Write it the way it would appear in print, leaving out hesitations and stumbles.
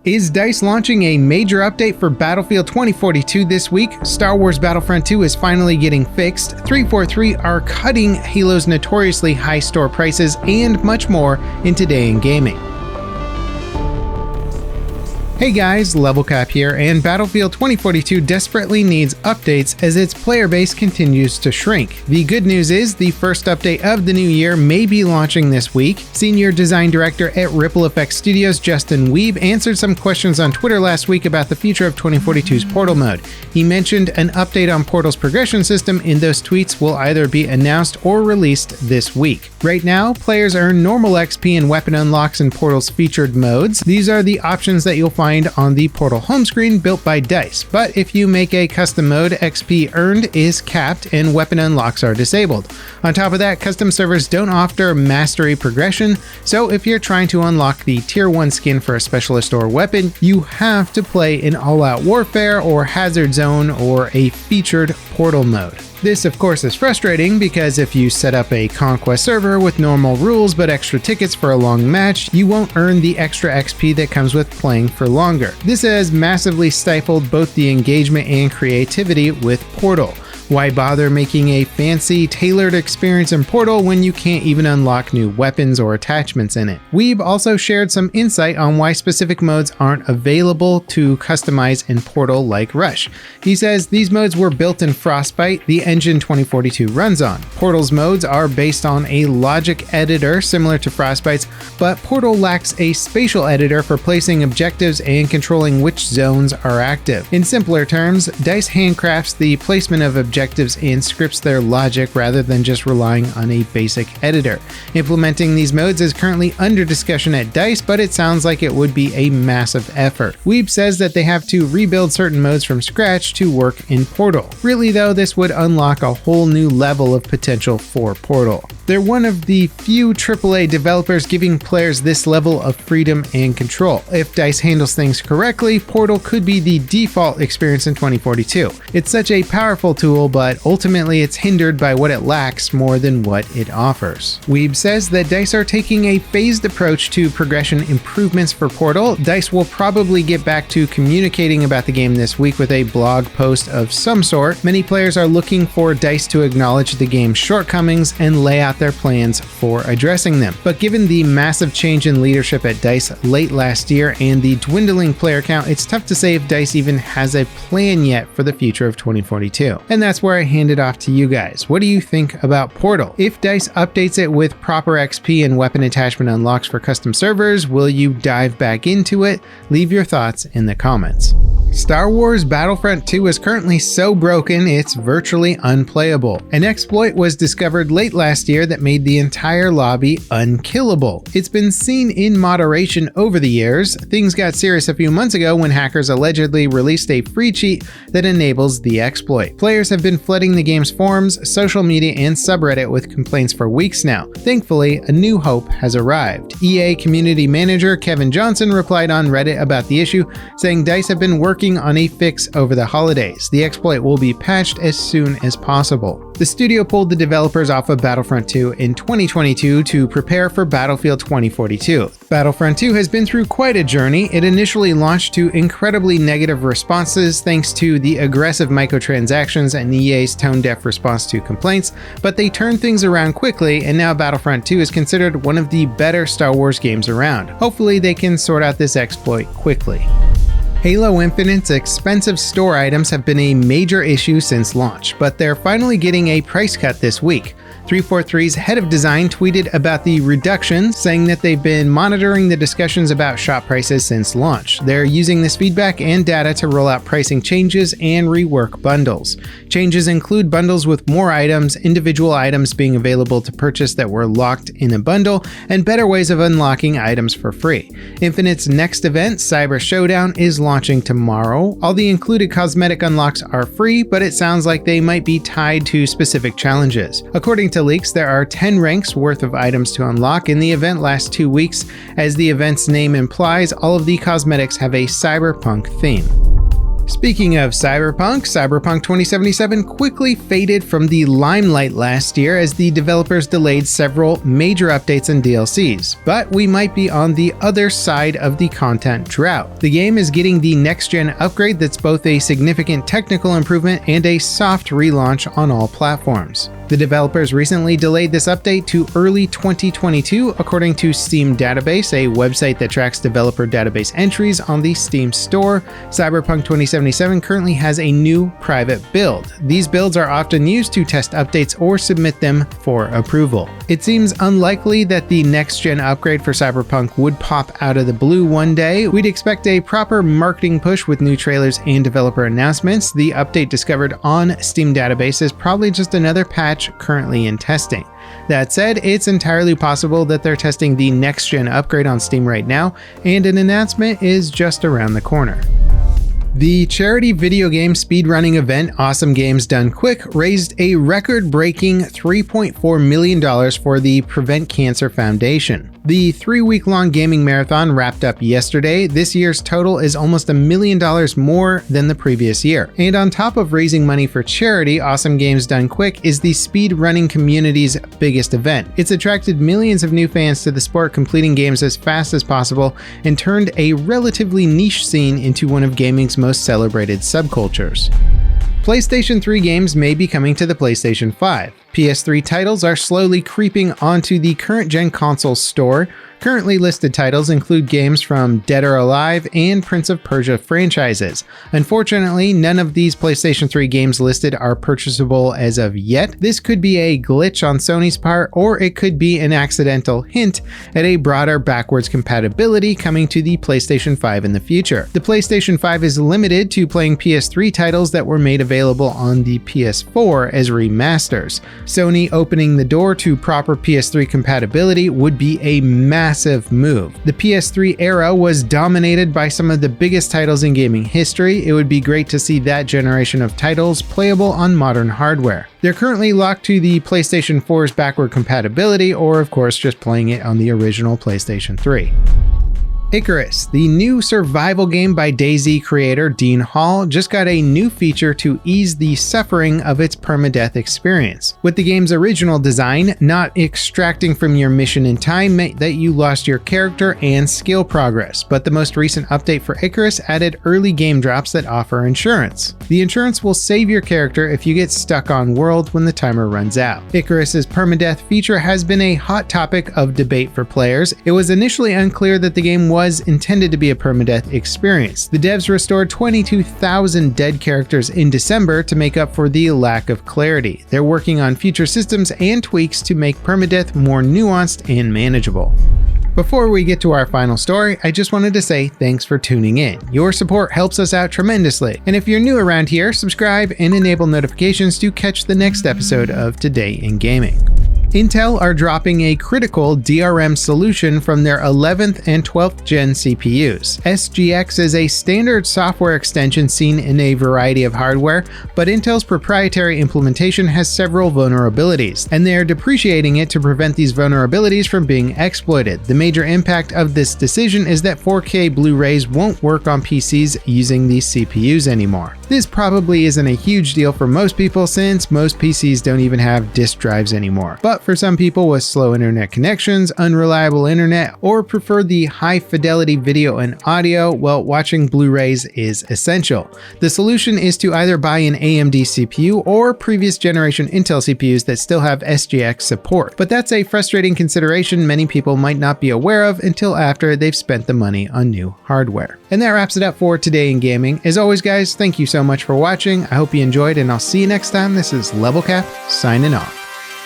Is DICE launching a major update for Battlefield 2042 this week? Star Wars Battlefront 2 is finally getting fixed. 343 are cutting Halo's notoriously high store prices, and much more in Today in Gaming. Hey guys, Level Cap here, and Battlefield 2042 desperately needs updates as its player base continues to shrink. The good news is the first update of the new year may be launching this week. Senior Design Director at Ripple Effect Studios, Justin Weeb, answered some questions on Twitter last week about the future of 2042's Portal mode. He mentioned an update on Portal's progression system, and those tweets will either be announced or released this week. Right now, players earn normal XP and weapon unlocks in Portal's featured modes. These are the options that you'll find on the Portal home screen built by DICE, but if you make a custom mode, XP earned is capped and weapon unlocks are disabled. On top of that, custom servers don't offer mastery progression, so if you're trying to unlock the tier 1 skin for a specialist or weapon, you have to play in all-out warfare or hazard zone or a featured Portal mode. This, of course, is frustrating because if you set up a conquest server with normal rules but extra tickets for a long match, you won't earn the extra XP that comes with playing for longer. This has massively stifled both the engagement and creativity with Portal. Why bother making a fancy, tailored experience in Portal when you can't even unlock new weapons or attachments in it? Weeb also shared some insight on why specific modes aren't available to customize in Portal like Rush. He says these modes were built in Frostbite, the engine 2042 runs on. Portal's modes are based on a logic editor similar to Frostbite's, but Portal lacks a spatial editor for placing objectives and controlling which zones are active. In simpler terms, DICE handcrafts the placement of objectives and scripts their logic rather than just relying on a basic editor. Implementing these modes is currently under discussion at DICE, but it sounds like it would be a massive effort. Weeb says that they have to rebuild certain modes from scratch to work in Portal. Really though, this would unlock a whole new level of potential for Portal. They're one of the few AAA developers giving players this level of freedom and control. If DICE handles things correctly, Portal could be the default experience in 2042. It's such a powerful tool, but ultimately it's hindered by what it lacks more than what it offers. Weeb says that DICE are taking a phased approach to progression improvements for Portal. DICE will probably get back to communicating about the game this week with a blog post of some sort. Many players are looking for DICE to acknowledge the game's shortcomings and lay out their plans for addressing them. But given the massive change in leadership at DICE late last year and the dwindling player count, it's tough to say if DICE even has a plan yet for the future of 2042. And that's where I hand it off to you guys. What do you think about Portal? If DICE updates it with proper XP and weapon attachment unlocks for custom servers, will you dive back into it? Leave your thoughts in the comments. Star Wars Battlefront 2 is currently so broken it's virtually unplayable. An exploit was discovered late last year that made the entire lobby unkillable. It's been seen in moderation over the years. Things got serious a few months ago when hackers allegedly released a free cheat that enables the exploit. Players have been flooding the game's forums, social media, and subreddit with complaints for weeks now. Thankfully, a new hope has arrived. EA community manager Kevin Johnson replied on Reddit about the issue, saying DICE have been working on a fix over the holidays. The exploit will be patched as soon as possible. The studio pulled the developers off of Battlefront 2 in 2022 to prepare for Battlefield 2042. Battlefront 2 has been through quite a journey. It initially launched to incredibly negative responses thanks to the aggressive microtransactions and EA's tone-deaf response to complaints, but they turned things around quickly, and now Battlefront 2 is considered one of the better Star Wars games around. Hopefully they can sort out this exploit quickly. Halo Infinite's expensive store items have been a major issue since launch, but they're finally getting a price cut this week. 343's head of design tweeted about the reduction, saying that they've been monitoring the discussions about shop prices since launch. They're using this feedback and data to roll out pricing changes and rework bundles. Changes include bundles with more items, individual items being available to purchase that were locked in a bundle, and better ways of unlocking items for free. Infinite's next event, Cyber Showdown, is launching tomorrow. All the included cosmetic unlocks are free, but it sounds like they might be tied to specific challenges. According to leaks, there are 10 ranks worth of items to unlock, and the event lasts 2 weeks. As the event's name implies, all of the cosmetics have a cyberpunk theme. Speaking of Cyberpunk, Cyberpunk 2077 quickly faded from the limelight last year as the developers delayed several major updates and DLCs, but we might be on the other side of the content drought. The game is getting the next-gen upgrade that's both a significant technical improvement and a soft relaunch on all platforms. The developers recently delayed this update to early 2022, according to Steam Database, a website that tracks developer database entries on the Steam store. Cyberpunk 2077 currently has a new private build. These builds are often used to test updates or submit them for approval. It seems unlikely that the next-gen upgrade for Cyberpunk would pop out of the blue one day. We'd expect a proper marketing push with new trailers and developer announcements. The update discovered on Steam Database is probably just another patch currently in testing. That said, it's entirely possible that they're testing the next-gen upgrade on Steam right now, and an announcement is just around the corner. The charity video game speedrunning event Awesome Games Done Quick raised a record-breaking $3.4 million for the Prevent Cancer Foundation. The 3-week-long gaming marathon wrapped up yesterday. This year's total is almost $1 million more than the previous year. And on top of raising money for charity, Awesome Games Done Quick is the speedrunning community's biggest event. It's attracted millions of new fans to the sport, completing games as fast as possible, and turned a relatively niche scene into one of gaming's most celebrated subcultures. PlayStation 3 games may be coming to the PlayStation 5. PS3 titles are slowly creeping onto the current-gen console store. Currently listed titles include games from Dead or Alive and Prince of Persia franchises. Unfortunately, none of these PlayStation 3 games listed are purchasable as of yet. This could be a glitch on Sony's part, or it could be an accidental hint at a broader backwards compatibility coming to the PlayStation 5 in the future. The PlayStation 5 is limited to playing PS3 titles that were made available on the PS4 as remasters. Sony opening the door to proper PS3 compatibility would be a massive move. The PS3 era was dominated by some of the biggest titles in gaming history. It would be great to see that generation of titles playable on modern hardware. They're currently locked to the PlayStation 4's backward compatibility, or of course just playing it on the original PlayStation 3. Icarus, the new survival game by DayZ creator Dean Hall, just got a new feature to ease the suffering of its permadeath experience. With the game's original design, not extracting from your mission in time meant that you lost your character and skill progress, but the most recent update for Icarus added early game drops that offer insurance. The insurance will save your character if you get stuck on world when the timer runs out. Icarus's permadeath feature has been a hot topic of debate for players. It was initially unclear that the game was intended to be a permadeath experience. The devs restored 22,000 dead characters in December to make up for the lack of clarity. They're working on future systems and tweaks to make permadeath more nuanced and manageable. Before we get to our final story, I just wanted to say thanks for tuning in. Your support helps us out tremendously. And if you're new around here, subscribe and enable notifications to catch the next episode of Today in Gaming. Intel are dropping a critical DRM solution from their 11th and 12th gen CPUs. SGX is a standard software extension seen in a variety of hardware, but Intel's proprietary implementation has several vulnerabilities, and they are depreciating it to prevent these vulnerabilities from being exploited. The major impact of this decision is that 4K Blu Rays won't work on PCs using these CPUs anymore. This probably isn't a huge deal for most people since most PCs don't even have disk drives anymore. But for some people with slow internet connections, unreliable internet, or prefer the high fidelity video and audio, well, watching Blu-rays is essential. The solution is to either buy an AMD CPU or previous generation Intel CPUs that still have SGX support. But that's a frustrating consideration many people might not be aware of until after they've spent the money on new hardware. And that wraps it up for Today in Gaming. As always, guys, thank you so much for watching. I hope you enjoyed, and I'll see you next time. This is LevelCap signing off.